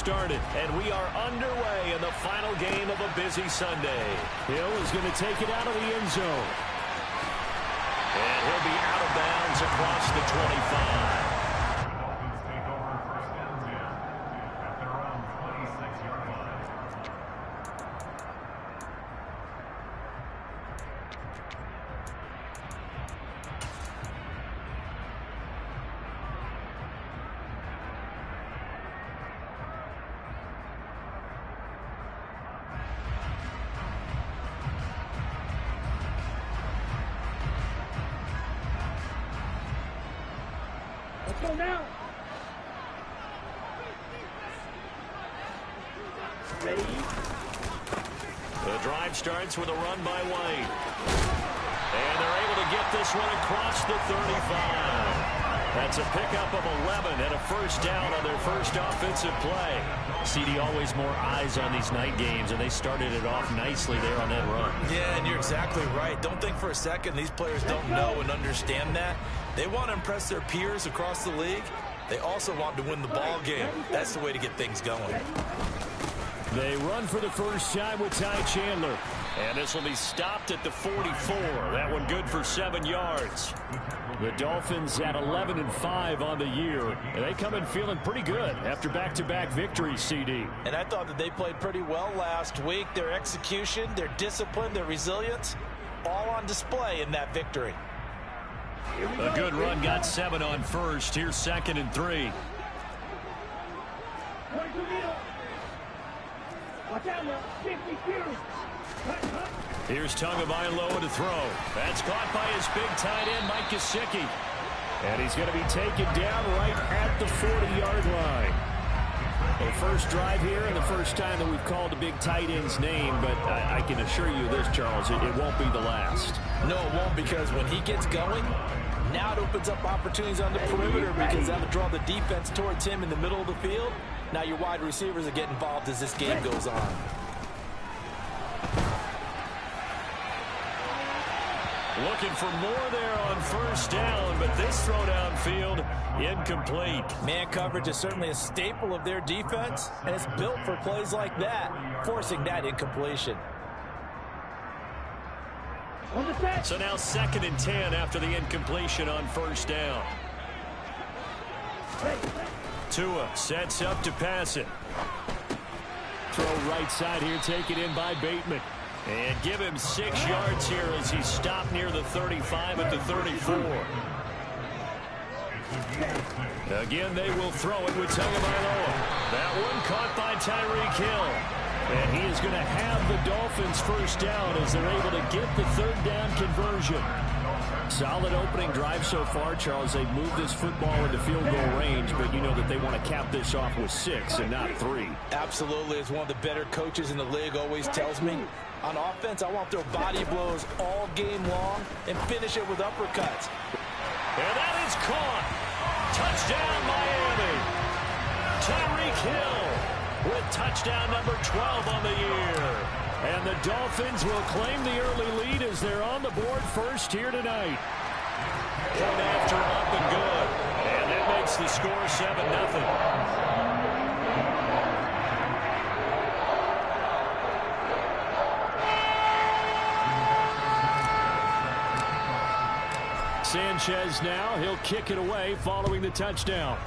started, and we are underway in the final game of a busy Sunday. Hill is going to take it out of the end zone. And he'll be out of bounds across the 25. Let's go now. Ready? The drive starts with a run by White. And they're able to get this one across the 35. That's a pickup of 11 and a first down on their first offensive play. CD, always more eyes on these night games, and they started it off nicely there on that run. Yeah, and you're exactly right. Don't think for a second these players don't know and understand that. They want to impress their peers across the league. They also want to win the ball game. That's the way to get things going. They run for the first time with Ty Chandler. And this will be stopped at the 44. That one good for 7 yards. The Dolphins at 11-5 on the year. And they come in feeling pretty good after back-to-back victories, CD. And I thought that they played pretty well last week. Their execution, their discipline, their resilience, all on display in that victory. A good run got 7 on first. Here's 2nd and 3. Here's Tagovailoa to throw. That's caught by his big tight end, Mike Gesicki. And he's going to be taken down right at the 40-yard line. The first drive here and the first time that we've called the big tight end's name, but I can assure you this, Charles, it won't be the last. No, it won't, because when he gets going, now it opens up opportunities on the perimeter because that'll draw the defense towards him in the middle of the field. Now your wide receivers are getting involved as this game goes on. Looking for more there on first down, but this throw downfield incomplete. Man coverage is certainly a staple of their defense, and it's built for plays like that, forcing that incompletion. So now 2nd and 10 after the incompletion on first down. Tua sets up to pass it. Throw right side here, taken in by Bateman. And give him 6 yards here as he's stopped near the 35 at the 34. Again, they will throw it with Tagovailoa. That one caught by Tyreek Hill. And he is going to have the Dolphins first down as they're able to get the 3rd down conversion. Solid opening drive so far, Charles. They've moved this football into field goal range, but you know that they want to cap this off with 6 and not 3. Absolutely. As one of the better coaches in the league always tells me, on offense, I want their body blows all game long and finish it with uppercuts. And that is caught. Touchdown, Miami. Tyreek Hill with touchdown number 12 on the year. And the Dolphins will claim the early lead as they're on the board first here tonight. Point after up and good. And that makes the score 7-0. Sanchez now, he'll kick it away following the touchdown.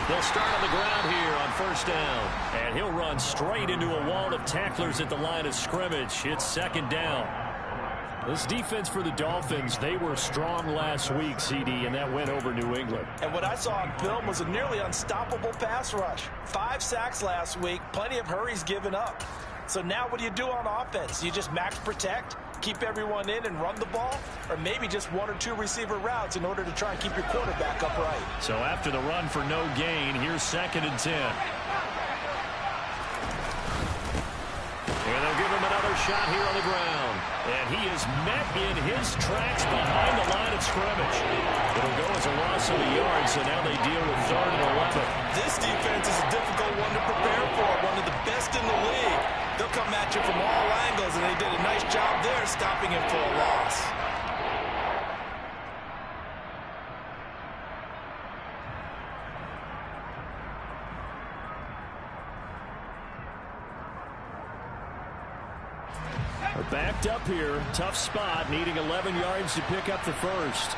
They'll start on the ground here on first down. And he'll run straight into a wall of tacklers at the line of scrimmage. It's 2nd down. This defense for the Dolphins, they were strong last week, CD, and that went over New England. And what I saw on film was a nearly unstoppable pass rush. 5 sacks last week, plenty of hurries given up. So now what do you do on offense? You just max protect, Keep everyone in and run the ball, or maybe just 1 or 2 receiver routes in order to try and keep your quarterback upright. So after the run for no gain, here's 2nd and 10. And they'll give him another shot here on the ground. And he is met in his tracks behind the line of scrimmage. It'll go as a loss of a yard, so now they deal with 3rd and 11. This defense is a difficult one to prepare for, one of the best in the league. They'll come at you from all angles, and they did a nice job there stopping him for a loss. We're backed up here. Tough spot, needing 11 yards to pick up the first.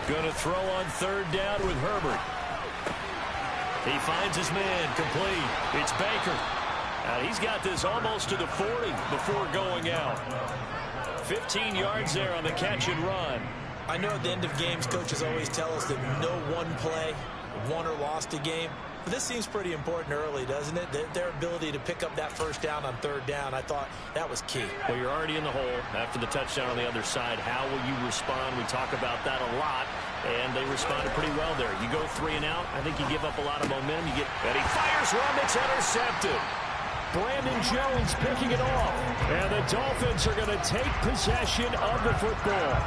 Going to throw on 3rd down with Herbert. He finds his man, complete. It's Baker. He's got this almost to the 40 before going out. 15 yards there on the catch and run. I know at the end of games, coaches always tell us that no one play won or lost a game. But this seems pretty important early, doesn't it? Their ability to pick up that 1st down on 3rd down, I thought that was key. Well, you're already in the hole after the touchdown on the other side. How will you respond? We talk about that a lot, and they responded pretty well there. You go 3 and out, I think you give up a lot of momentum. And he fires one that's intercepted. Brandon Jones picking it off. And the Dolphins are going to take possession of the football.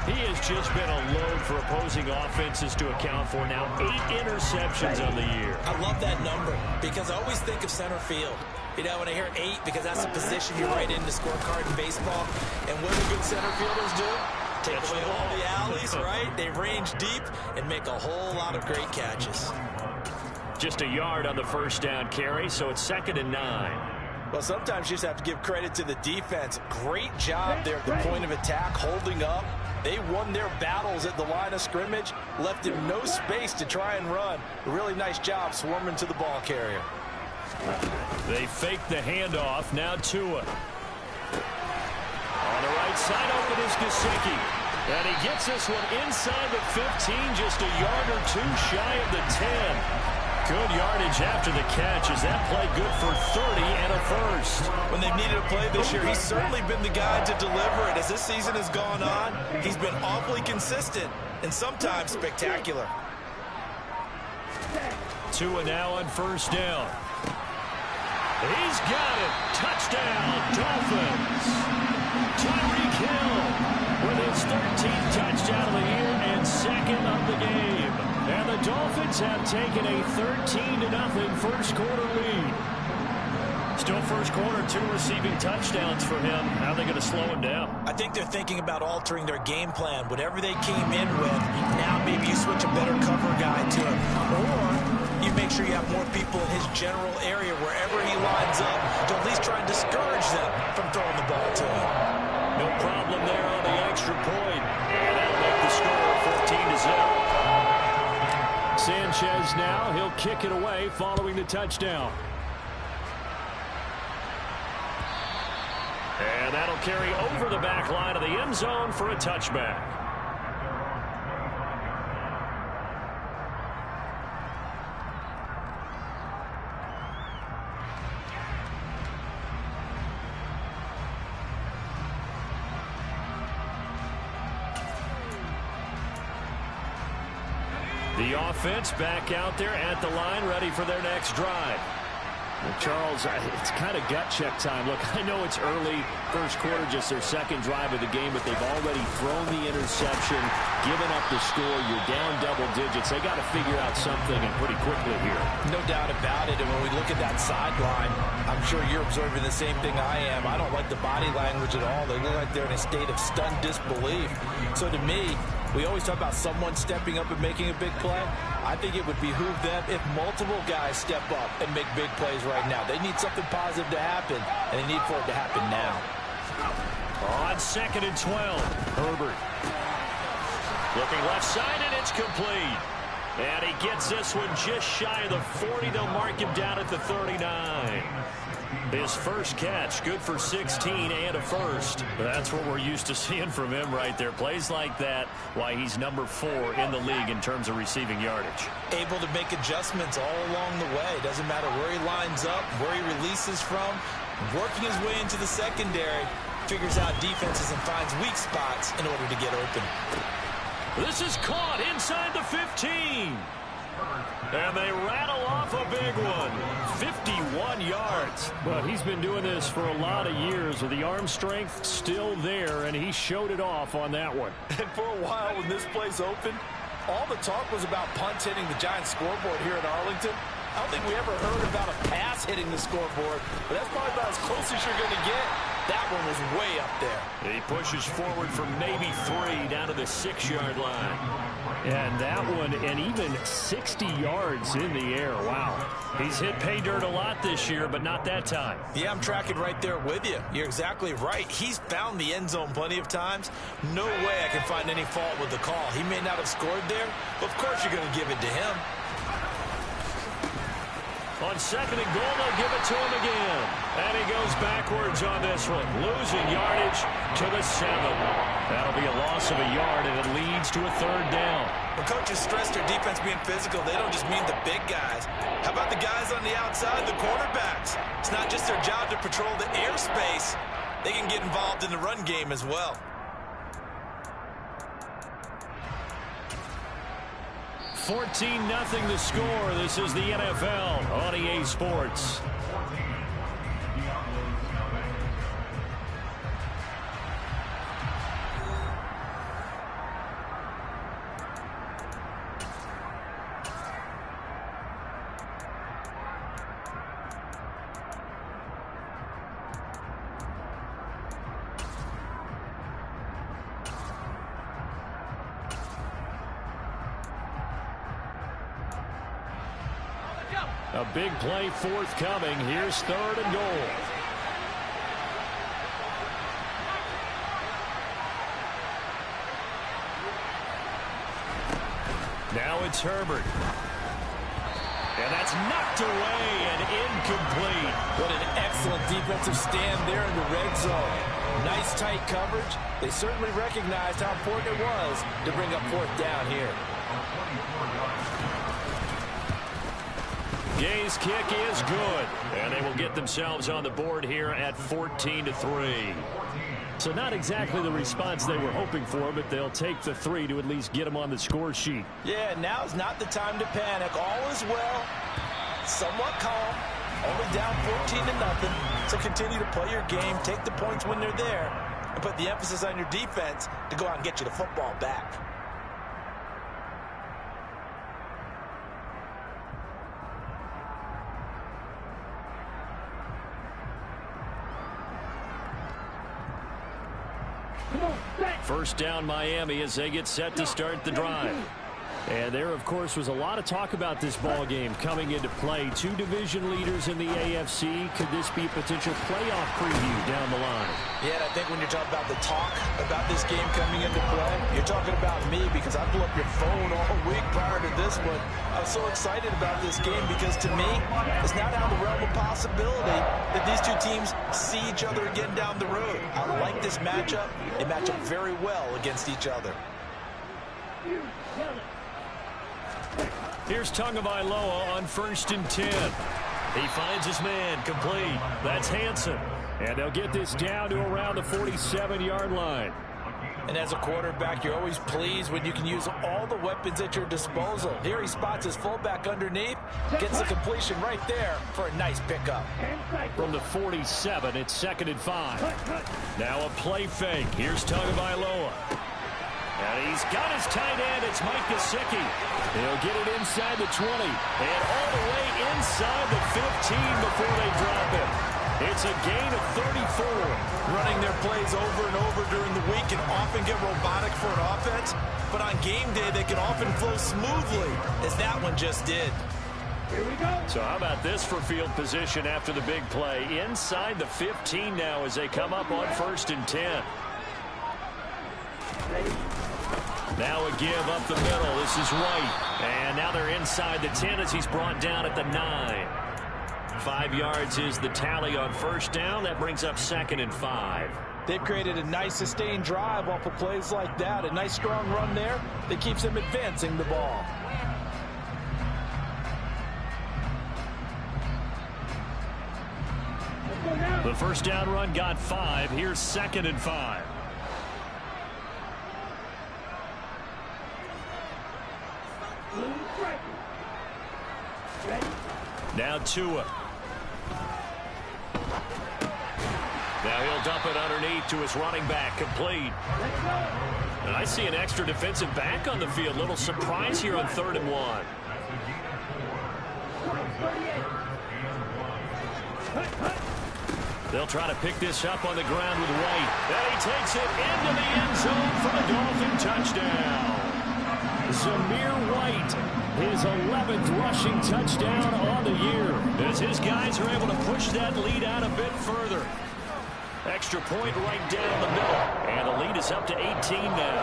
He has just been a load for opposing offenses to account for now. 8 interceptions on the year. I love that number because I always think of center field. You know, when I hear 8, because that's a position you write in the scorecard in baseball. And what do good center fielders do? Take away all the alleys, right? They range deep and make a whole lot of great catches. Just a yard on the 1st down carry, so it's 2nd and 9. Well, sometimes you just have to give credit to the defense. Great job there at the point of attack, holding up. They won their battles at the line of scrimmage, left him no space to try and run. A really nice job swarming to the ball carrier. They fake the handoff. Now Tua. On the right side, open is Gesicki. And he gets this one inside the 15, just a yard or 2 shy of the 10. Good yardage after the catch. Is that play good for 30 and a first? When they've needed a play this year, he's certainly been the guy to deliver it. As this season has gone on, he's been awfully consistent and sometimes spectacular. Tua now on 1st down. He's got it. Touchdown, Dolphins. Tyreek Hill with his 13th touchdown of the year and 2nd of the game. And the Dolphins have taken a 13-0 first quarter lead. Still first quarter, 2 receiving touchdowns for him. How are they going to slow him down? I think they're thinking about altering their game plan. Whatever they came in with, now maybe you switch a better cover guy to him. Or you make sure you have more people in his general area wherever he lines up to at least try and discourage them from throwing the ball to him. No problem there on the extra point. And that'll make the score 14-0. Sanchez now, he'll kick it away following the touchdown. And that'll carry over the back line of the end zone for a touchback. The offense back out there at the line, ready for their next drive. Well, Charles, it's kind of gut check time. Look, I know it's early, first quarter, just their 2nd drive of the game, but they've already thrown the interception, given up the score. You're down double digits. They got to figure out something, and pretty quickly here. No doubt about it. And when we look at that sideline, I'm sure you're observing the same thing I am. I don't like the body language at all. They look like they're in a state of stunned disbelief. So to me, we always talk about someone stepping up and making a big play. I think it would behoove them if multiple guys step up and make big plays right now. They need something positive to happen, and they need for it to happen now. On 2nd and 12, Herbert. Looking left side, and it's complete. And he gets this one just shy of the 40. They'll mark him down at the 39. His first catch, good for 16 and a first. That's what we're used to seeing from him right there. Plays like that, why he's number 4 in the league in terms of receiving yardage. Able to make adjustments all along the way. Doesn't matter where he lines up, where he releases from. Working his way into the secondary, figures out defenses and finds weak spots in order to get open. This is caught inside the 15. And they rattle off a big one. 51 yards. But he's been doing this for a lot of years with the arm strength still there, and he showed it off on that one. And for a while when this play's open, all the talk was about punts hitting the Giants scoreboard here at Arlington. I don't think we ever heard about a pass hitting the scoreboard, but that's probably about as close as you're going to get. That one was way up there. He pushes forward for maybe 3 down to the 6-yard line. And that one, and even 60 yards in the air. Wow. He's hit pay dirt a lot this year, but not that time. Yeah, I'm tracking right there with you. You're exactly right. He's found the end zone plenty of times. No way I can find any fault with the call. He may not have scored there, but of course you're going to give it to him. On 2nd and goal, they'll give it to him again. And he goes backwards on this one, losing yardage to the 7. That'll be a loss of a yard, and it leads to a 3rd down. When coaches stress their defense being physical, they don't just mean the big guys. How about the guys on the outside, the quarterbacks? It's not just their job to patrol the airspace. They can get involved in the run game as well. 14-0 the score. This is the NFL on EA Sports. A big play forthcoming. Here's 3rd and goal. Now it's Herbert. And that's knocked away and incomplete. What an excellent defensive stand there in the red zone. Nice tight coverage. They certainly recognized how important it was to bring up 4th down here. Gay's kick is good, and they will get themselves on the board here at 14-3. So not exactly the response they were hoping for, but they'll take the 3 to at least get them on the score sheet. Yeah, now's not the time to panic. All is well, somewhat calm, only down 14-0. So continue to play your game, take the points when they're there, and put the emphasis on your defense to go out and get you the football back. First down Miami as they get set to start the drive. And there, of course, was a lot of talk about this ball game coming into play. 2 division leaders in the AFC. Could this be a potential playoff preview down the line? Yeah, and I think when you're talking about the talk about this game coming into play, you're talking about me because I blew up your phone all week prior to this one. I was so excited about this game because to me, it's not out of the realm of possibility that these 2 teams see each other again down the road. I like this matchup. They match up very well against each other. Here's Tagovailoa on 1st and 10. He finds his man complete. That's Hansen. And they'll get this down to around the 47-yard line. And as a quarterback, you're always pleased when you can use all the weapons at your disposal. Here he spots his fullback underneath, gets the completion right there for a nice pickup. From the 47, it's 2nd and 5. Now a play fake. Here's Tagovailoa. And he's got his tight end. It's Mike Gesicki. He'll get it inside the 20 and all the way inside the 15 before they drop him. It's a gain of 34. Running their plays over and over during the week can often get robotic for an offense, but on game day they can often flow smoothly, as that one just did. Here we go. So how about this for field position after the big play? Inside the 15 now as they come up on 1st and 10. Now a give up the middle. This is White. And now they're inside the 10 as he's brought down at the 9. 5 yards is the tally on first down. That brings up 2nd and 5. They've created a nice sustained drive off of plays like that. A nice strong run there that keeps them advancing the ball. The first down run got 5. Here's 2nd and 5. Now Tua. Now he'll dump it underneath to his running back, complete. And I see an extra defensive back on the field. Little surprise here on 3rd and 1. They'll try to pick this up on the ground with White. And he takes it into the end zone for the Dolphin touchdown. Zamir White, his 11th rushing touchdown on the year, as his guys are able to push that lead out a bit further. Extra point right down the middle, and the lead is up to 18 now.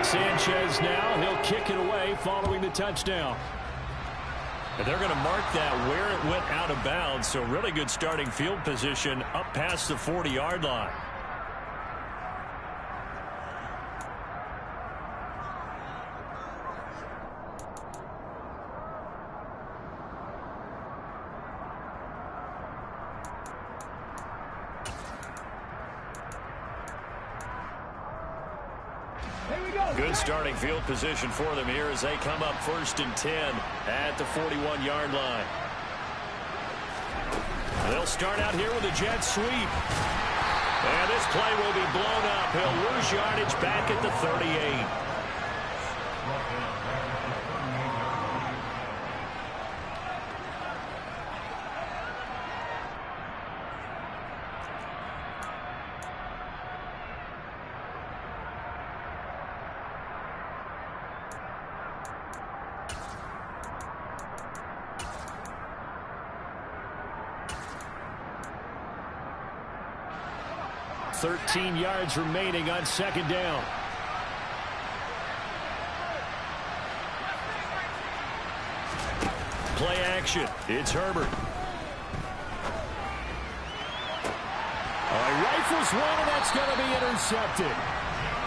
Sanchez now, he'll kick it away following the touchdown. And they're going to mark that where it went out of bounds, so really good starting field position up past the 40-yard line. Good starting field position for them here as they come up 1st and 10 at the 41-yard line. They'll start out here with a jet sweep. And this play will be blown up. He'll lose yardage back at the 38. Thirteen yards remaining on 2nd down. Play action. It's Herbert. He rifles one, and that's going to be intercepted.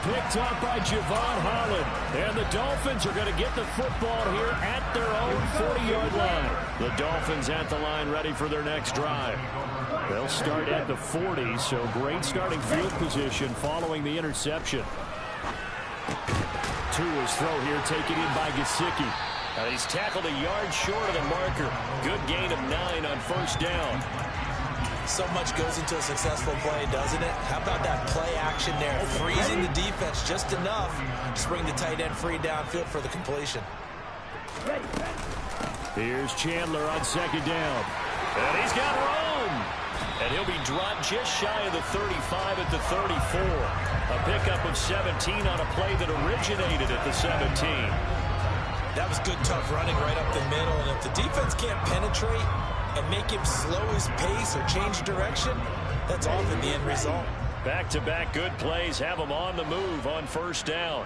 Picked up by Javon Holland. And the Dolphins are going to get the football here at their own 40-yard line. The Dolphins at the line ready for their next drive. They'll start at the 40, so great starting field position following the interception. Tua's throw here taken in by Gesicki. He's tackled a yard short of the marker. Good gain of 9 on first down. So much goes into a successful play, doesn't it? How about that play action there? Freezing the defense just enough to bring the tight end free downfield for the completion. Here's Chandler on 2nd down. And he's got room. And he'll be dropped just shy of the 35 at the 34. A pickup of 17 on a play that originated at the 17. That was good, tough running right up the middle. And if the defense can't penetrate and make him slow his pace or change direction, that's often the end result. Back-to-back good plays have him on the move on first down.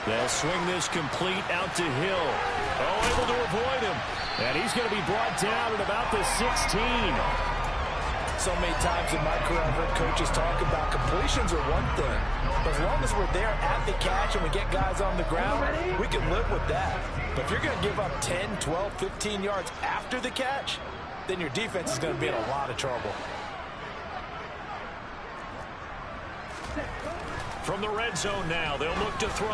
They'll swing this complete out to Hill. Oh, able to avoid him. And he's going to be brought down at about the 16. So many times in my career I've heard coaches talk about completions are one thing. But as long as we're there at the catch and we get guys on the ground, we can live with that. But if you're going to give up 10, 12, 15 yards after the catch, then your defense is going to be in a lot of trouble. From the red zone now, they'll look to throw.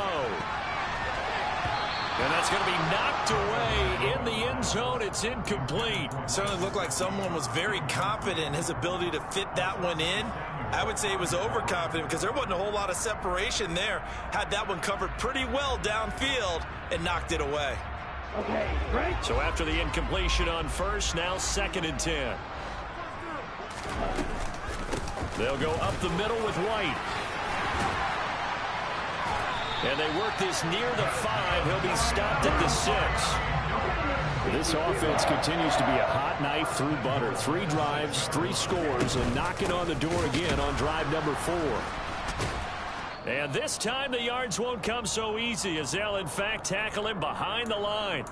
And that's going to be knocked away in the end zone. It's incomplete. Certainly looked like someone was very confident in his ability to fit that one in. I would say he was overconfident because there wasn't a whole lot of separation there. Had that one covered pretty well downfield and knocked it away. Okay, great. So after the incompletion on first, now 2nd and 10. They'll go up the middle with White. And they work this near the 5. He'll be stopped at the 6. This offense continues to be a hot knife through butter. 3 drives, 3 scores, and knocking on the door again on drive number 4. And this time the yards won't come so easy as they'll in fact tackle him behind the line.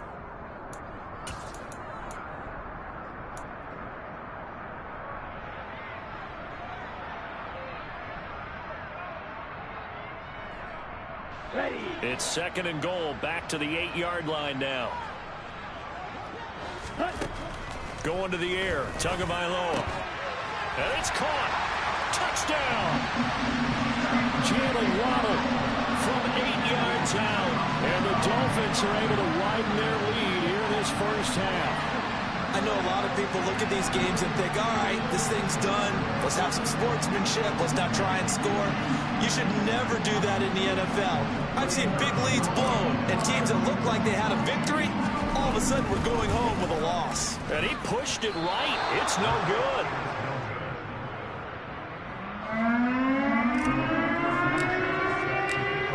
It's 2nd and goal, back to the 8-yard line now. Going to the air, Tagovailoa. And it's caught. Touchdown. Jalen Waddle from 8 yards out. And the Dolphins are able to widen their lead here in this first half. I know a lot of people look at these games and think, all right, this thing's done. Let's have some sportsmanship. Let's not try and score. You should never do that in the NFL. I've seen big leads blown and teams that look like they had a victory, all of a sudden we're going home with a loss. And he pushed it right. It's no good.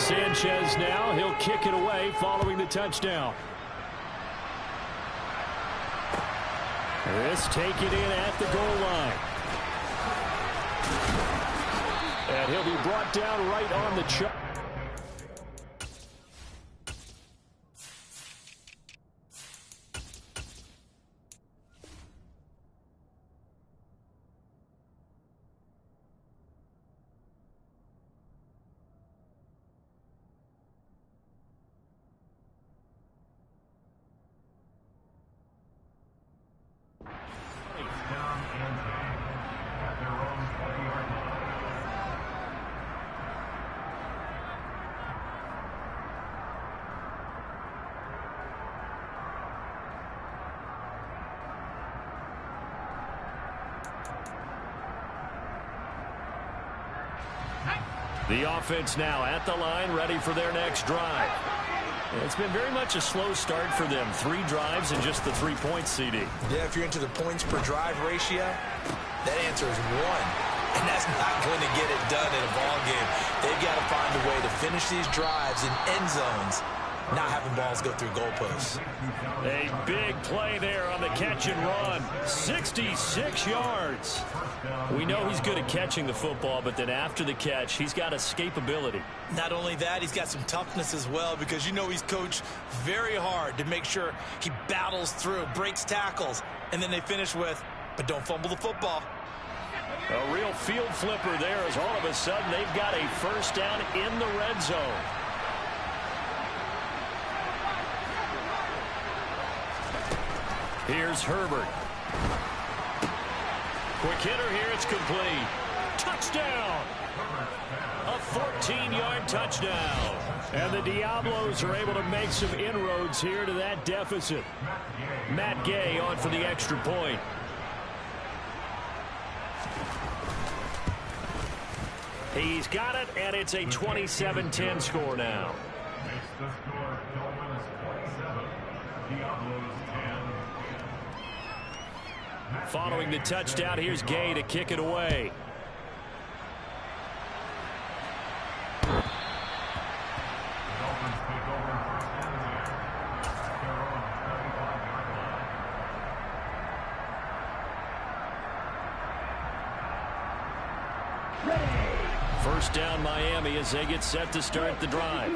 Sanchez now, he'll kick it away following the touchdown. This take it in at the goal line. And he'll be brought down right on the chuck. The offense now at the line, ready for their next drive. It's been very much a slow start for them. 3 drives and just the 3 points, CD. Yeah, if you're into the points per drive ratio, that answer is 1. And that's not going to get it done in a ball game. They've got to find a way to finish these drives in end zones, not having balls go through goalposts. A big play there on the catch and run. 66 yards. We know he's good at catching the football, but then after the catch, he's got escapability. Not only that, he's got some toughness as well, because you know he's coached very hard to make sure he battles through, breaks tackles, and then they finish with, but don't fumble the football. A real field flipper there as all of a sudden they've got a first down in the red zone. Here's Herbert. Quick hitter here, it's complete. Touchdown! A 14-yard touchdown. And the Diablos are able to make some inroads here to that deficit. Matt Gay on for the extra point. He's got it, and it's a 27-10 score now. Following the touchdown, here's Gay to kick it away. First down Miami as they get set to start the drive.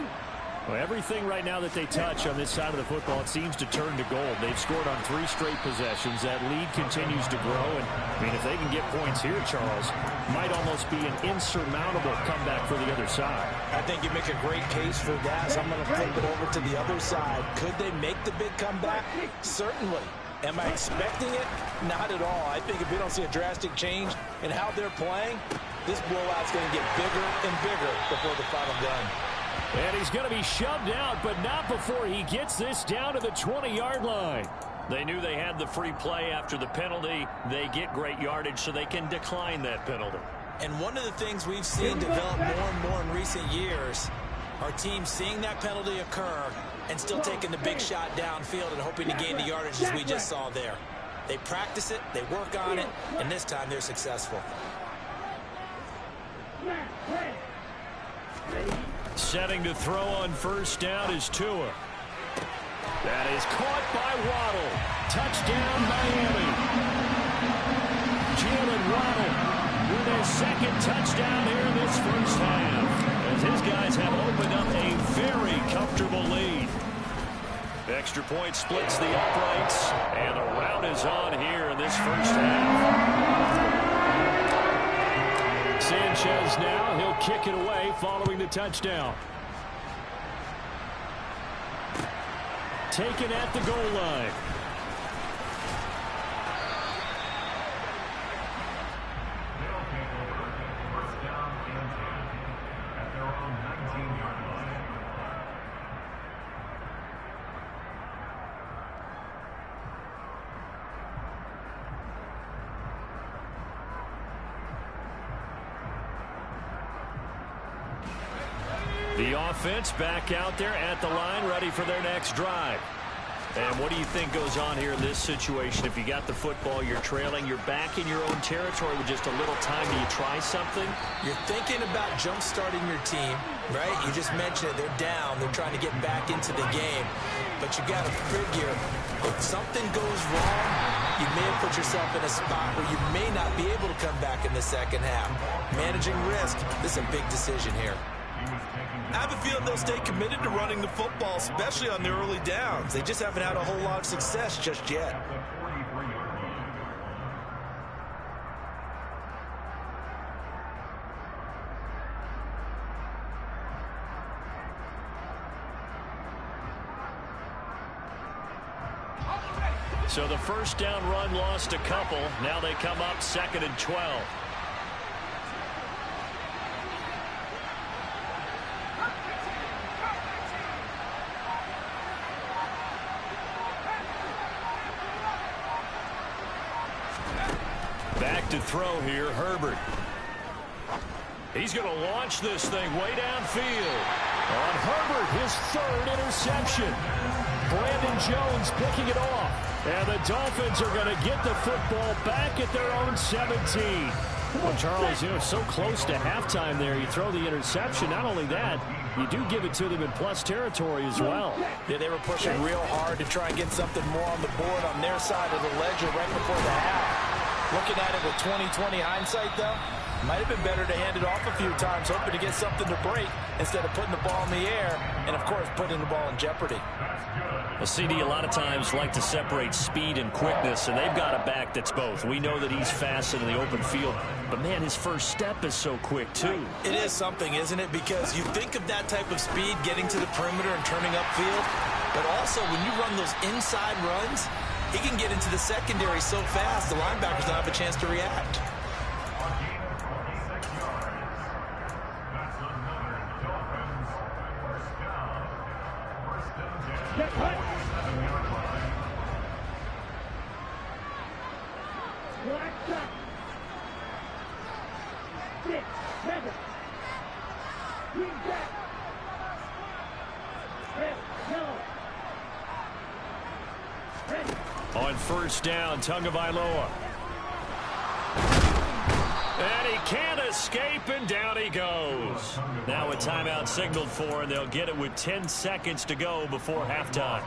Well, everything right now that they touch on this side of the football, it seems to turn to gold. They've scored on 3 straight possessions. That lead continues to grow. And, I mean, if they can get points here, Charles, might almost be an insurmountable comeback for the other side. I think you make a great case for that. So I'm going to flip it over to the other side. Could they make the big comeback? Certainly. Am I expecting it? Not at all. I think if we don't see a drastic change in how they're playing, this blowout's going to get bigger and bigger before the final gun. And he's going to be shoved out, but not before he gets this down to the 20-yard line. They knew they had the free play after the penalty. They get great yardage, so they can decline that penalty. And one of the things we've seen develop more and more in recent years are teams seeing that penalty occur and still taking the big shot downfield and hoping to gain the yardage as we just saw there. They practice it, they work on it, and this time they're successful. Setting to throw on first down is Tua. That is caught by Waddle. Touchdown, Miami. Jalen Waddle with his second touchdown here in this first half, as his guys have opened up a very comfortable lead. Extra point splits the uprights, and the rout is on here in this first half. Sanchez now, he'll kick it away following the touchdown. Taken at the goal line. The offense back out there at the line, ready for their next drive. And what do you think goes on here in this situation? If you got the football, you're trailing, you're back in your own territory with just a little time. Do you try something? You're thinking about jump-starting your team, right? You just mentioned it. They're down. They're trying to get back into the game. But you got to figure, if something goes wrong, you may have put yourself in a spot where you may not be able to come back in the second half. Managing risk, this is a big decision here. I have a feeling they'll stay committed to running the football, especially on their early downs. They just haven't had a whole lot of success just yet. So the first down run lost a couple. Now they come up 2nd and 12. Back to throw here, Herbert. He's going to launch this thing way downfield. On Herbert, his 3rd interception. Brandon Jones picking it off. And the Dolphins are going to get the football back at their own 17. Well, Charles, so close to halftime there. You throw the interception. Not only that, you do give it to them in plus territory as well. Yeah, they were pushing real hard to try and get something more on the board on their side of the ledger right before the half. Looking at it with 20/20 hindsight, though, might have been better to hand it off a few times, hoping to get something to break instead of putting the ball in the air and, of course, putting the ball in jeopardy. Well, CD, a lot of times like to separate speed and quickness, and they've got a back that's both. We know that he's fast in the open field, but, man, his first step is so quick, too. It is something, isn't it? Because you think of that type of speed getting to the perimeter and turning upfield, but also when you run those inside runs, he can get into the secondary so fast, the linebackers don't have a chance to react. On first down, Tagovailoa. And he can't escape, and down he goes. Now a timeout signaled for, and they'll get it with 10 seconds to go before halftime.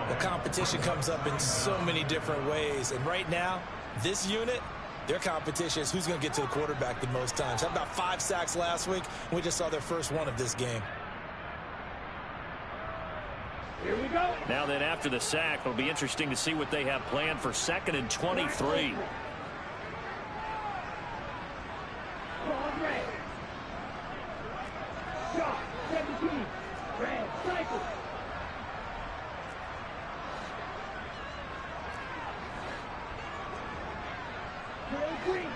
The competition comes up in so many different ways, and right now, this unit, their competition is who's going to get to the quarterback the most times. Had about 5 sacks last week, and we just saw their first one of this game. Here we go. Now then, after the sack, it'll be interesting to see what they have planned for 2nd and 23. Ball red. Shot 17. Red cycle. Green.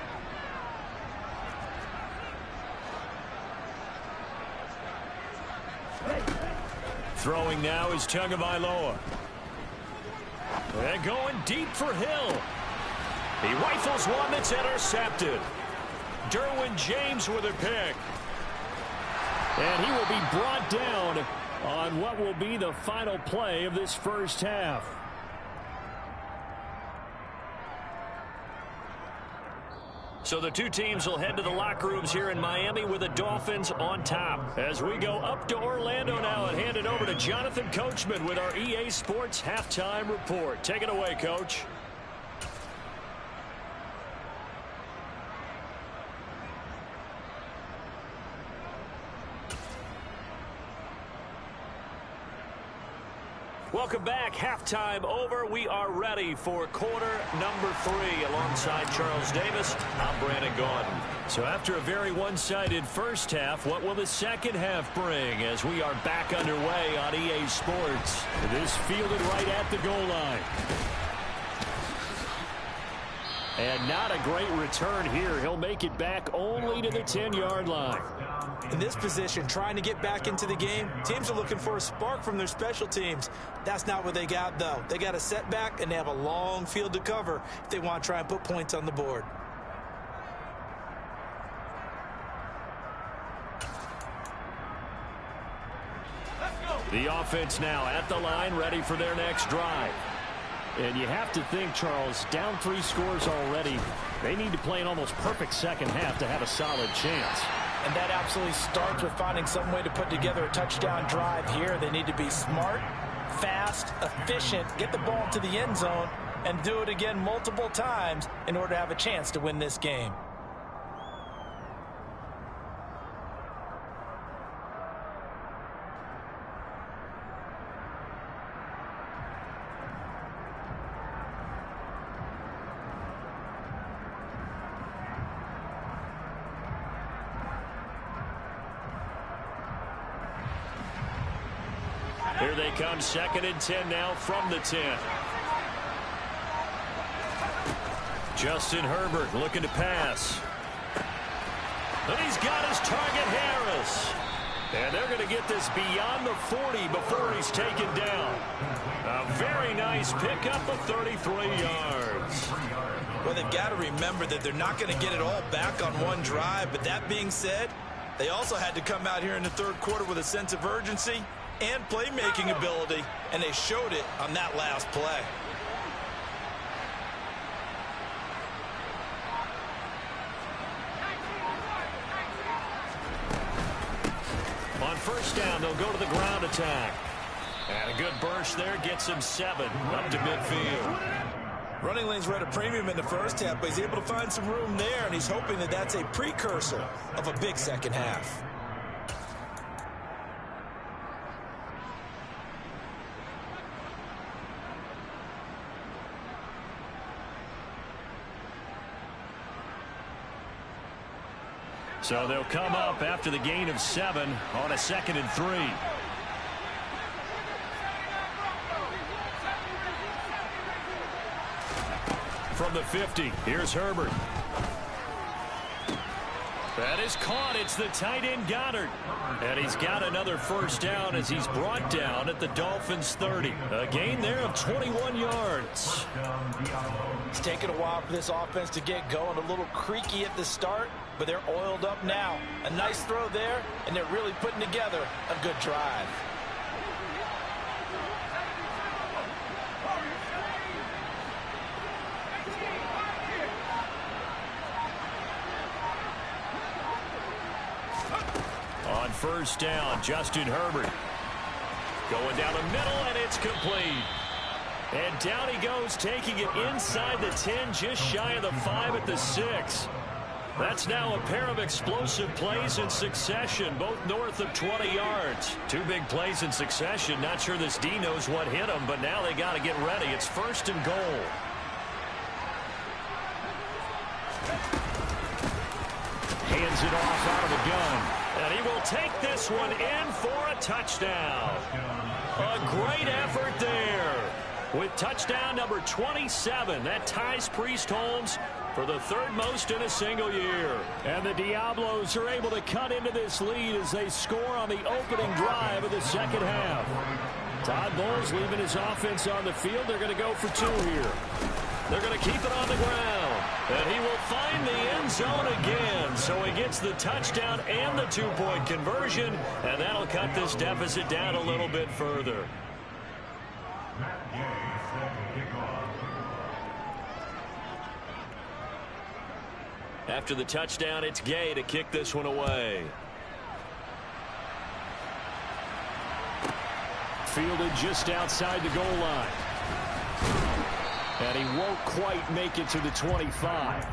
Throwing now is Tagovailoa. And going deep for Hill. He rifles one that's intercepted. Derwin James with a pick. And he will be brought down on what will be the final play of this first half. So the two teams will head to the locker rooms here in Miami with the Dolphins on top. As we go up to Orlando now and hand it over to Jonathan Coachman with our EA Sports Halftime Report. Take it away, Coach. Welcome back. Halftime over. We are ready for quarter number 3. Alongside Charles Davis, I'm Brandon Gaudin. So after a very one-sided first half, what will the second half bring as we are back underway on EA Sports? This fielded right at the goal line. And not a great return here. He'll make it back only to the 10-yard line. In this position, trying to get back into the game, teams are looking for a spark from their special teams. That's not what they got, though. They got a setback, and they have a long field to cover if they want to try and put points on the board. The offense now at the line, ready for their next drive. And you have to think, Charles, down 3 scores already. They need to play an almost perfect second half to have a solid chance. And that absolutely starts with finding some way to put together a touchdown drive here. They need to be smart, fast, efficient, get the ball to the end zone, and do it again multiple times in order to have a chance to win this game. Here they come, 2nd and 10 now from the 10. Justin Herbert looking to pass. And he's got his target, Harris. And they're going to get this beyond the 40 before he's taken down. A very nice pickup of 33 yards. Well, they've got to remember that they're not going to get it all back on one drive. But that being said, they also had to come out here in the third quarter with a sense of urgency and playmaking ability, and they showed it on that last play. On first down, they'll go to the ground attack. And a good burst there gets him 7 up to midfield. Running lanes were at a premium in the first half, but he's able to find some room there, and he's hoping that that's a precursor of a big second half. So they'll come up after the gain of 7 on a 2nd and 3. From the 50, here's Herbert. That is caught. It's the tight end Goddard. And he's got another first down as he's brought down at the Dolphins' 30. A gain there of 21 yards. It's taken a while for this offense to get going. A little creaky at the start, but they're oiled up now. A nice throw there, and they're really putting together a good drive. On first down, Justin Herbert. Going down the middle, and it's complete. And down he goes, taking it inside the 10, just shy of the 5 at the 6. That's now a pair of explosive plays in succession, both north of 20 yards. 2 big plays in succession. Not sure this D knows what hit him, but now they got to get ready. It's 1st and goal. Hands it off out of the gun. And he will take this one in for a touchdown. A great effort there. With touchdown number 27, that ties Priest Holmes for the 3rd most in a single year. And the Diablos are able to cut into this lead as they score on the opening drive of the second half. Todd Bowles leaving his offense on the field. They're going to go for 2 here. They're going to keep it on the ground. And he will find the end zone again. So he gets the touchdown and the 2-point conversion. And that'll cut this deficit down a little bit further. After the touchdown, it's Gay to kick this one away. Fielded just outside the goal line. And he won't quite make it to the 25.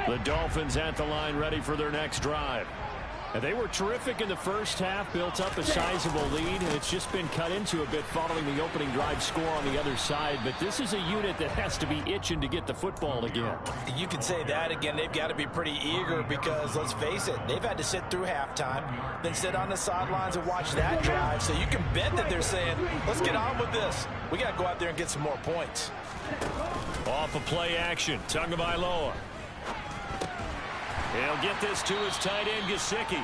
The Dolphins at the line, ready for their next drive. And they were terrific in the first half, built up a sizable lead, and it's just been cut into a bit following the opening drive score on the other side. But this is a unit that has to be itching to get the football again. You can say that again. They've got to be pretty eager because, let's face it, they've had to sit through halftime, then sit on the sidelines and watch that drive. So you can bet that they're saying, let's get on with this. We got to go out there and get some more points. Off of play action, Tagovailoa. He'll get this to his tight end, Gesicki.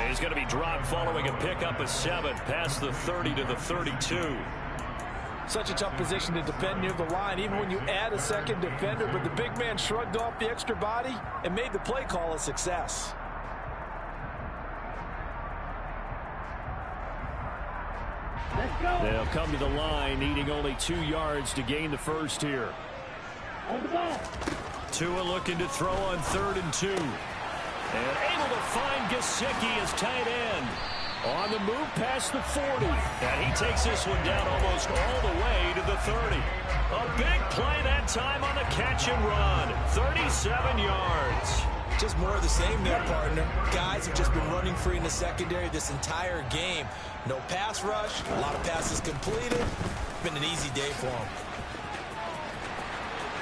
He's going to be dropped following a pickup of 7 past the 30 to the 32. Such a tough position to defend near the line, even when you add a second defender, but the big man shrugged off the extra body and made the play call a success. They'll come to the line, needing only 2 yards to gain the first here. On the ball. Tua looking to throw on 3rd and 2. And able to find Gesicki as tight end. On the move past the 40. And he takes this one down almost all the way to the 30. A big play that time on the catch and run. 37 yards. Just more of the same there, partner. Guys have just been running free in the secondary this entire game. No pass rush, a lot of passes completed. Been an easy day for them.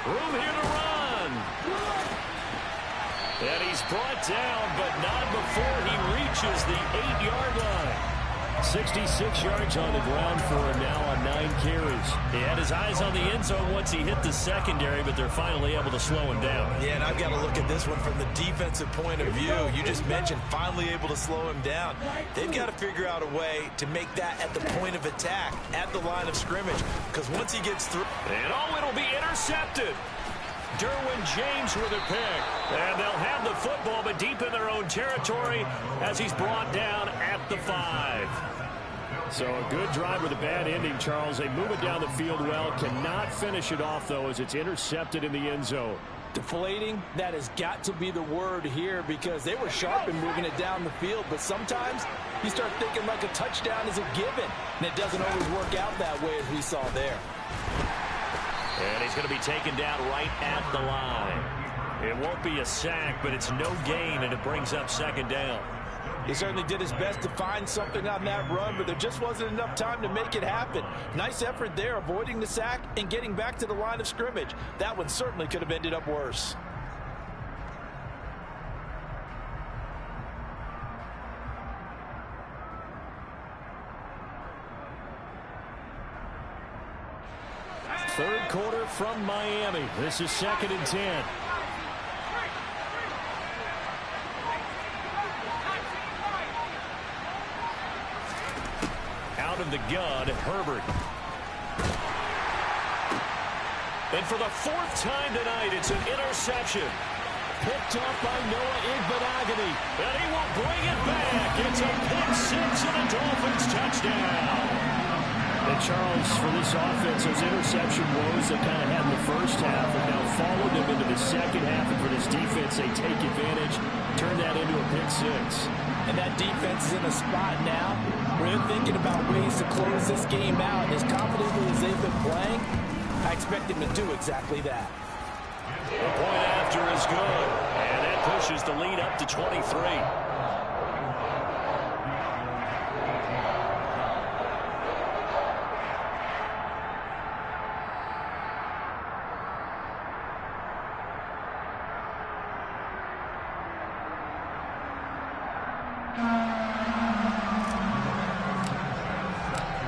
Room here to run. And he's brought down, but not before he reaches the 8-yard line. 66 yards on the ground for him now on 9 carries. He had his eyes on the end zone once he hit the secondary, but they're finally able to slow him down. Yeah, and I've got to look at this one from the defensive point of view. You just mentioned finally able to slow him down. They've got to figure out a way to make that at the point of attack, at the line of scrimmage, because once he gets through... And it'll be intercepted. Derwin James with a pick. And they'll have the football, but deep in their own territory as he's brought down at the 5. So a good drive with a bad ending, Charles. They move it down the field well. Cannot finish it off, though, as it's intercepted in the end zone. Deflating, that has got to be the word here because they were sharp in moving it down the field, but sometimes you start thinking like a touchdown is a given, and it doesn't always work out that way as we saw there. And he's going to be taken down right at the line. It won't be a sack, but it's no gain, and it brings up 2nd down. He certainly did his best to find something on that run, but there just wasn't enough time to make it happen. Nice effort there, avoiding the sack and getting back to the line of scrimmage. That one certainly could have ended up worse. Third quarter from Miami. This is 2nd and 10. Out of the gun, Herbert. And for the 4th time tonight, it's an interception. Picked up by Noah Igbenogany. And he will bring it back. It's a pick 6 and a Dolphins touchdown. And Charles, for this offense, those interception woes they kind of had in the first half have now followed them into the second half. And for this defense, they take advantage, turn that into a pick 6. And that defense is in a spot now where they're thinking about ways to close this game out. As confidently as they've been playing, I expect them to do exactly that. The point after is good. And that pushes the lead up to 23.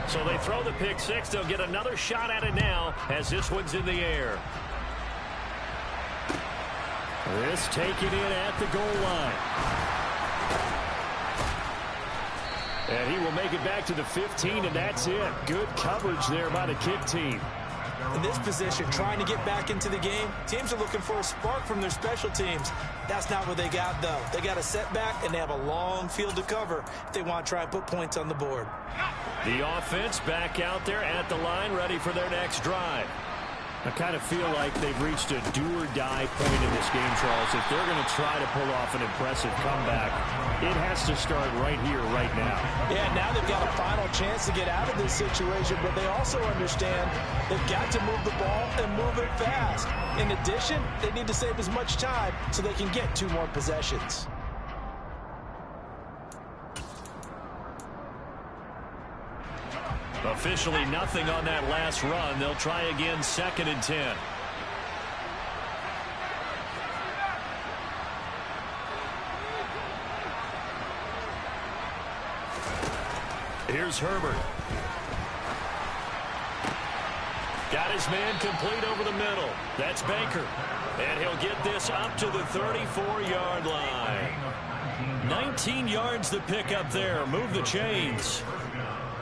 So they throw the pick 6. They'll get another shot at it now as this one's in the air. This taken in at the goal line. And he will make it back to the 15, and that's it. Good coverage there by the kick team. In this position, trying to get back into the game, teams are looking for a spark from their special teams. That's not what they got, though. They got a setback, and they have a long field to cover if they want to try and put points on the board. The offense back out there at the line, ready for their next drive. I kind of feel like they've reached a do-or-die point in this game, Charles. If they're going to try to pull off an impressive comeback, it has to start right here, right now. Yeah, now they've got a final chance to get out of this situation, but they also understand they've got to move the ball and move it fast. In addition, they need to save as much time so they can get 2 more possessions. Officially nothing on that last run. They'll try again, 2nd and 10. Here's Herbert. Got his man complete over the middle. That's Baker. And he'll get this up to the 34-yard line. 19 yards to pick up there. Move the chains.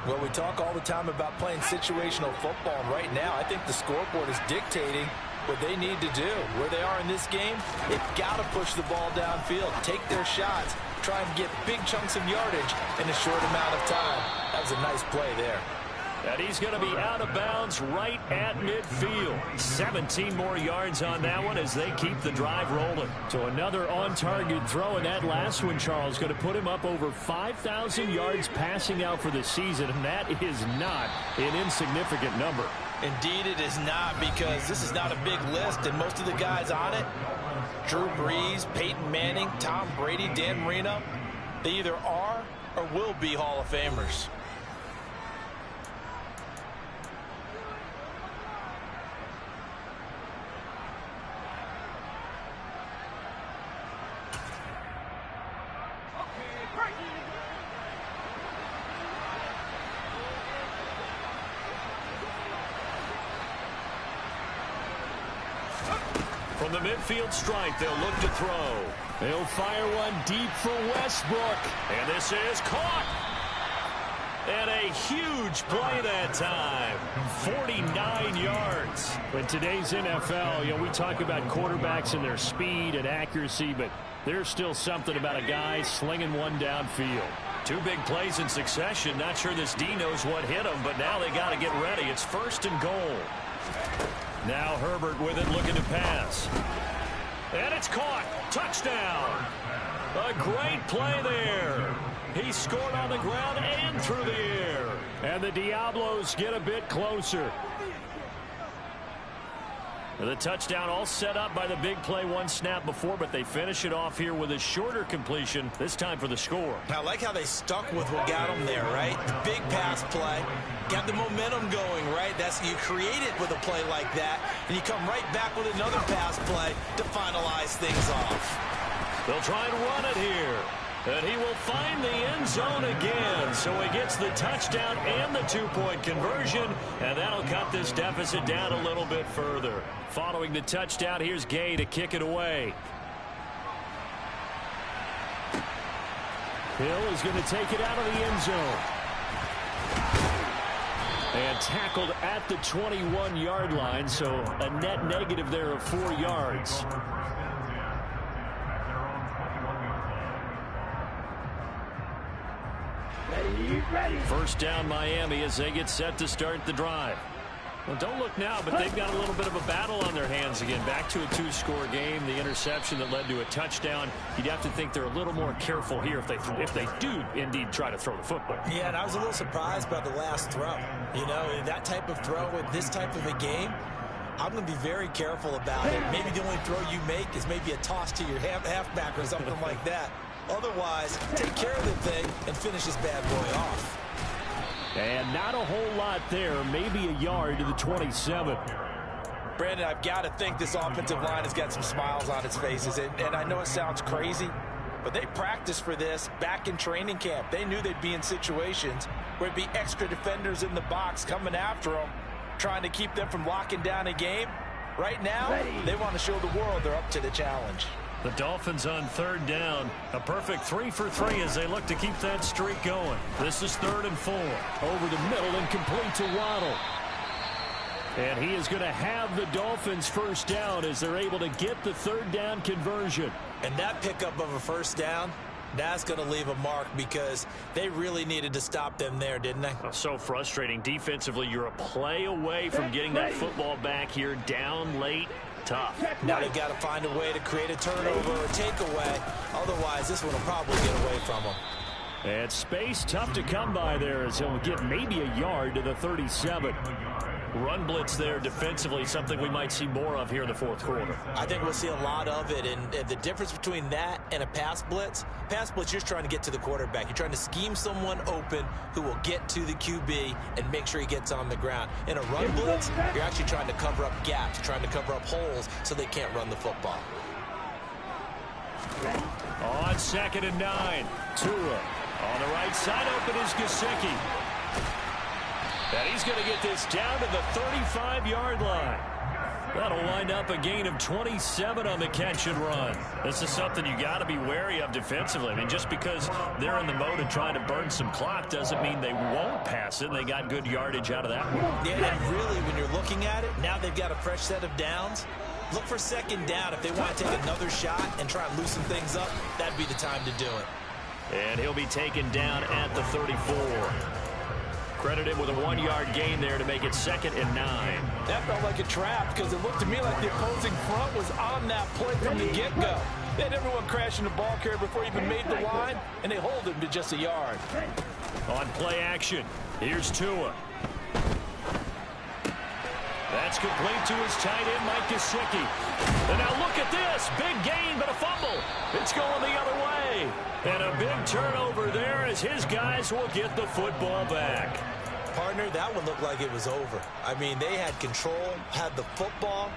Well, we talk all the time about playing situational football, and right now I think the scoreboard is dictating what they need to do. Where they are in this game, they've got to push the ball downfield, take their shots, try and get big chunks of yardage in a short amount of time. That was a nice play there. And he's going to be out of bounds right at midfield. 17 more yards on that one as they keep the drive rolling. So another on-target throw, and that last one, Charles, going to put him up over 5,000 yards passing out for the season, and that is not an insignificant number. Indeed it is not, because this is not a big list, and most of the guys on it, Drew Brees, Peyton Manning, Tom Brady, Dan Marino, they either are or will be Hall of Famers. From the midfield strike, they'll look to throw. They'll fire one deep for Westbrook. And this is caught. And a huge play that time. 49 yards. In today's NFL, we talk about quarterbacks and their speed and accuracy, but there's still something about a guy slinging one downfield. 2 big plays in succession. Not sure this D knows what hit him, but now they got to get ready. It's 1st and goal. Now Herbert with it, looking to pass. And it's caught. Touchdown. A great play there. He scored on the ground and through the air. And the Diablos get a bit closer. The touchdown all set up by the big play 1 snap before, but they finish it off here with a shorter completion, this time for the score. I like how they stuck with what got them there, right? The big pass play. Got the momentum going, right? You create it with a play like that, and you come right back with another pass play to finalize things off. They'll try and run it here. And he will find the end zone again. So he gets the touchdown and the 2-point conversion. And that'll cut this deficit down a little bit further. Following the touchdown, here's Gay to kick it away. Hill is going to take it out of the end zone. And tackled at the 21-yard line. So a net negative there of 4 yards. Ready. First down Miami as they get set to start the drive. Well, don't look now, but they've got a little bit of a battle on their hands again. Back to a 2-score game. The interception that led to a touchdown. You'd have to think they're a little more careful here if they do indeed try to throw the football. Yeah, and I was a little surprised by the last throw. That type of throw with this type of a game, I'm going to be very careful about it. Maybe the only throw you make is maybe a toss to your halfback or something like that. Otherwise, take care of the thing and finish this bad boy off. And not a whole lot there. Maybe a yard to the 27. Brandon, I've got to think this offensive line has got some smiles on its faces. And I know it sounds crazy, but they practiced for this back in training camp. They knew they'd be in situations where it'd be extra defenders in the box coming after them, trying to keep them from locking down a game. Right now, they want to show the world they're up to the challenge. The Dolphins on 3rd down. A perfect 3 for 3 as they look to keep that streak going. This is 3rd and 4. Over the middle and complete to Waddle. And he is going to have the Dolphins first down as they're able to get the third down conversion. And that pickup of a first down, that's going to leave a mark because they really needed to stop them there, didn't they? Oh, so frustrating. Defensively, you're a play away from getting that football back here down late. Tough. Now they've got to find a way to create a turnover or takeaway. Otherwise, this one will probably get away from them. And space tough to come by there as he'll get maybe a yard to the 37. Run blitz there defensively, something we might see more of here in the fourth quarter. I think we'll see a lot of it, and the difference between that and a pass blitz, you're just trying to get to the quarterback. You're trying to scheme someone open who will get to the QB and make sure he gets on the ground. In a run blitz, you're actually trying to cover up gaps, trying to cover up holes so they can't run the football. On 2nd and 9, Tua. On the right side, open is Gesicki. And he's going to get this down to the 35-yard line. That'll wind up a gain of 27 on the catch and run. This is something you got to be wary of defensively. I mean, just because they're in the mode of trying to burn some clock doesn't mean they won't pass it. They got good yardage out of that one. Yeah, and really, when you're looking at it, now they've got a fresh set of downs. Look for second down. If they want to take another shot and try and loosen things up, that'd be the time to do it. And he'll be taken down at the 34. Credited with a 1-yard gain there to make it 2nd and 9. That felt like a trap because it looked to me like the opposing front was on that play from the get-go. They had everyone crashing the ball carrier before he even made the line, and they hold him to just a yard. On play action, here's Tua. That's complete to his tight end, Mike Gesicki. And now look at this. Big gain, but a fumble. It's going the other way. And a big turnover there as his guys will get the football back. Partner, that one looked like it was over. I mean, they had control, had the football,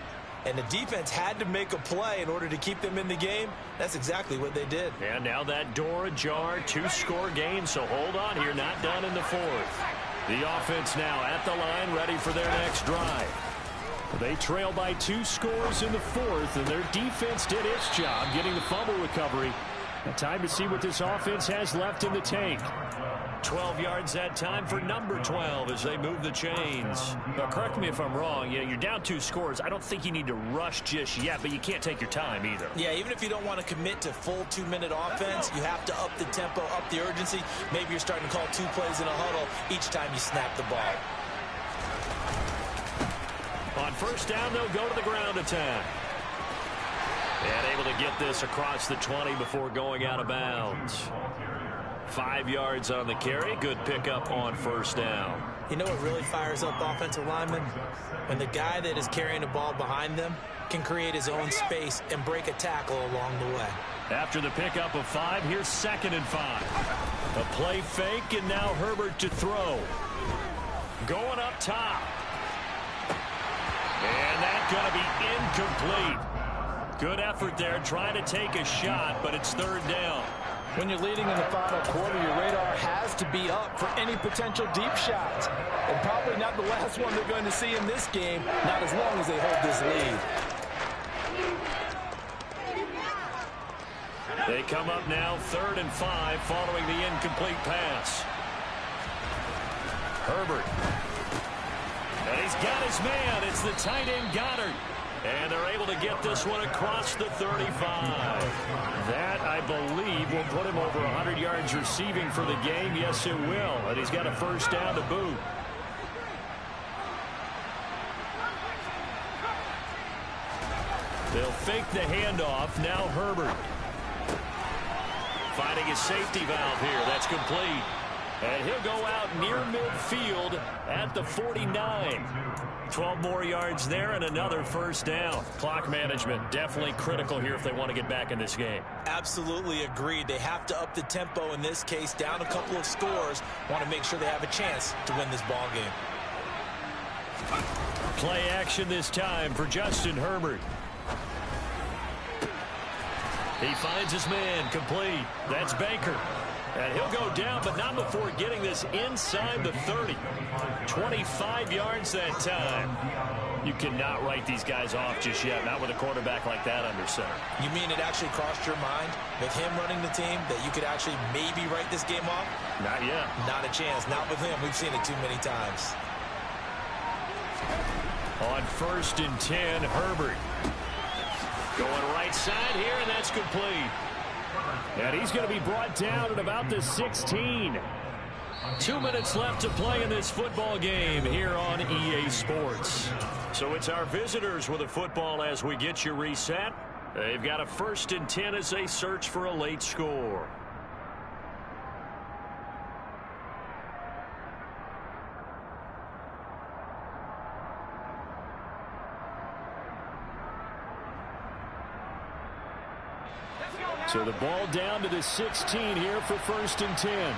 and the defense had to make a play in order to keep them in the game. That's exactly what they did. And now that door ajar, 2-score game, so hold on here, not done in the 4th. The offense now at the line, ready for their next drive. They trail by 2 scores in the 4th, and their defense did its job getting the fumble recovery. Now time to see what this offense has left in the tank. 12 yards that time for number 12 as they move the chains. Now, correct me if I'm wrong. You're down 2 scores. I don't think you need to rush just yet, but you can't take your time either. Yeah, even if you don't want to commit to full 2-minute offense, you have to up the tempo, up the urgency. Maybe you're starting to call 2 plays in a huddle each time you snap the ball. On first down, they'll go to the ground attack. And able to get this across the 20 before going out of bounds. 5 yards on the carry. Good pickup on first down. You know what really fires up offensive linemen? When the guy that is carrying the ball behind them can create his own space and break a tackle along the way. After the pickup of 5, here's 2nd and 5. A play fake, and now Herbert to throw. Going up top. And that's going to be incomplete. Good effort there, trying to take a shot, but it's 3rd down. When you're leading in the final quarter, your radar has to be up for any potential deep shots. And probably not the last one they're going to see in this game, not as long as they hold this lead. They come up now 3rd and 5 following the incomplete pass. Herbert. And he's got his man. It's the tight end Goddard. And they're able to get this one across the 35. That, I believe, will put him over 100 yards receiving for the game. Yes, it will. And he's got a first down to boot. They'll fake the handoff. Now Herbert. Finding his safety valve here. That's complete. And he'll go out near midfield at the 49. 12 more yards there and another first down. Clock management definitely critical here if they want to get back in this game. Absolutely agreed. They have to up the tempo in this case, down a couple of scores. Want to make sure they have a chance to win this ball game. Play action this time for Justin Herbert. He finds his man complete. That's Baker. And he'll go down, but not before getting this inside the 30. 25 yards that time. You cannot write these guys off just yet, not with a quarterback like that under center. You mean it actually crossed your mind with him running the team that you could actually maybe write this game off? Not yet. Not a chance. Not with him. We've seen it too many times. On 1st and 10, Herbert. Going right side here, and that's complete. And he's going to be brought down at about the 16. 2 minutes left to play in this football game here on EA Sports. So it's our visitors with a football as we get you reset. They've got a 1st and 10 as they search for a late score. So the ball down to the 16 here for 1st and 10.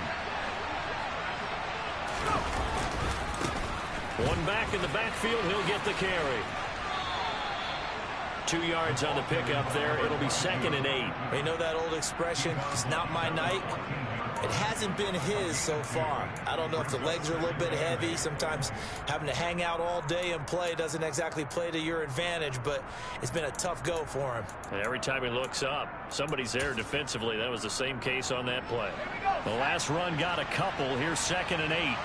One back in the backfield, he'll get the carry. 2 yards on the pickup there. It'll be 2nd and 8. You know that old expression, it's not my night? It hasn't been his so far. I don't know if the legs are a little bit heavy. Sometimes having to hang out all day and play doesn't exactly play to your advantage, but it's been a tough go for him. And every time he looks up, somebody's there defensively. That was the same case on that play. The last run got a couple. Here's 2nd and 8.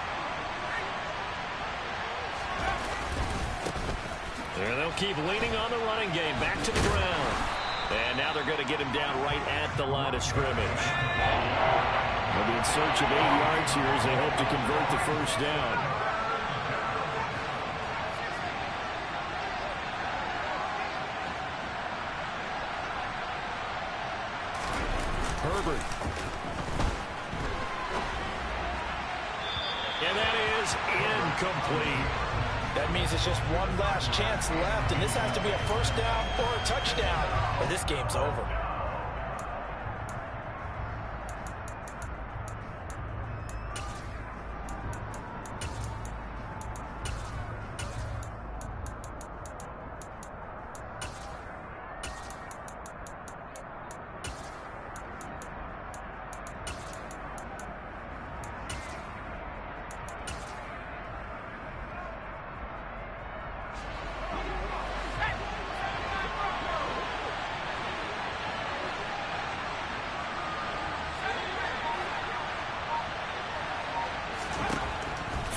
There they'll keep leaning on the running game. Back to the ground. And now they're going to get him down right at the line of scrimmage. They'll be in search of 8 yards here as they hope to convert the 1st down. Herbert. And that is incomplete. That means it's just one last chance left, and this has to be a 1st down or a touchdown, or this game's over.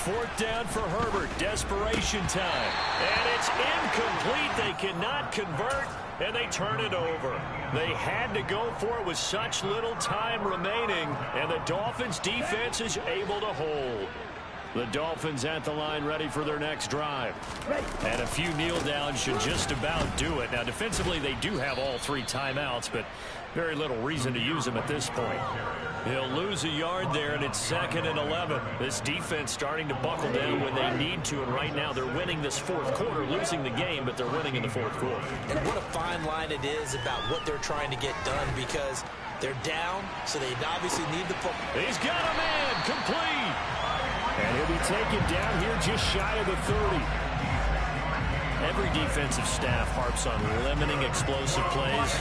Fourth down for Herbert. Desperation time. And it's incomplete. They cannot convert, and they turn it over. They had to go for it with such little time remaining, and the Dolphins' defense is able to hold. The Dolphins at the line ready for their next drive. And a few kneel downs should just about do it. Now, defensively, they do have all 3 timeouts, but very little reason to use them at this point. He'll lose a yard there, and it's 2nd and 11. This defense starting to buckle down when they need to, and right now they're winning this 4th quarter, losing the game, but they're winning in the 4th quarter. And what a fine line it is about what they're trying to get done, because they're down, so they obviously need the football. He's got a man, complete. And he'll be taken down here just shy of the 30. Every defensive staff harps on limiting explosive plays.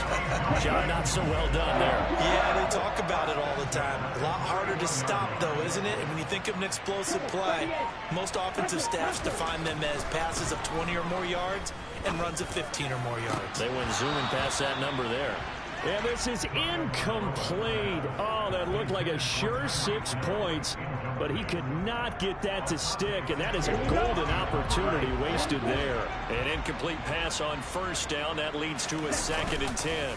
Job not so well done there. Yeah, they talk about it all the time. A lot harder to stop, though, isn't it? And when you think of an explosive play, most offensive staffs define them as passes of 20 or more yards and runs of 15 or more yards. They went zooming past that number there. And this is incomplete. Oh, that looked like a sure 6 points, but he could not get that to stick, and that is a golden opportunity wasted there. An incomplete pass on 1st down. That leads to a 2nd and 10.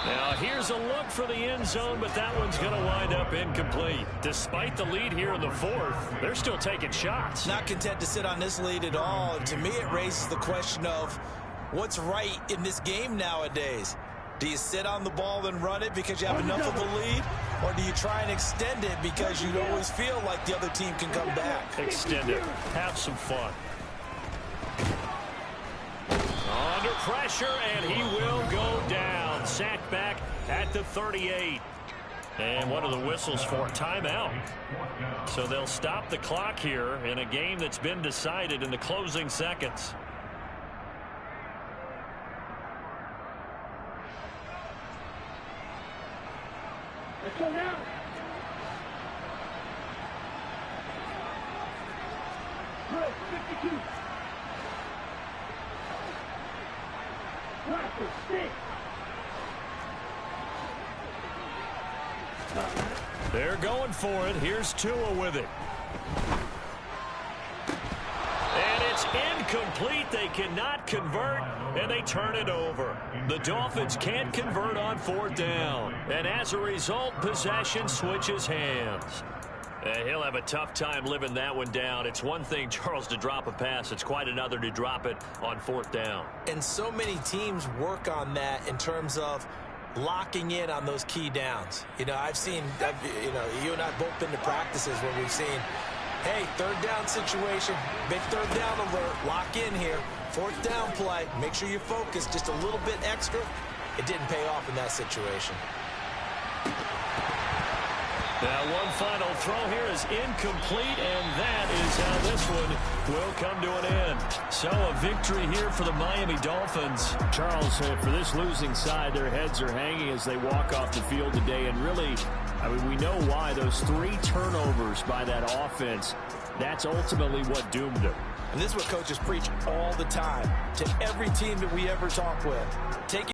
Now, here's a look for the end zone, but that one's going to wind up incomplete. Despite the lead here in the 4th, they're still taking shots. Not content to sit on this lead at all. And to me, it raises the question of what's right in this game nowadays. Do you sit on the ball and run it because you have enough of a lead? Or do you try and extend it because you always feel like the other team can come back? Extend it. Have some fun. Under pressure, and he will go down. Sacked back at the 38. And what are the whistles for? Timeout. So they'll stop the clock here in a game that's been decided in the closing seconds. Let's go now. Good, 52. Practice, 6. They're going for it. Here's Tua with it. And it's incomplete. They cannot convert, and they turn it over. The Dolphins can't convert on 4th down. And as a result, possession switches hands. He'll have a tough time living that one down. It's one thing, Charles, to drop a pass. It's quite another to drop it on 4th down. And so many teams work on that in terms of locking in on those key downs. You know, you and I both been to practices where we've seen, hey, 3rd down situation, big 3rd down alert, lock in here. 4th down play, make sure you focus just a little bit extra. It didn't pay off in that situation. Now one final throw here is incomplete, and that is how this one will come to an end. So a victory here for the Miami Dolphins. Charles, for this losing side, their heads are hanging as they walk off the field today. And really, I mean, we know why. Those 3 turnovers by that offense, that's ultimately what doomed them. And this is what coaches preach all the time to every team that we ever talk with. Take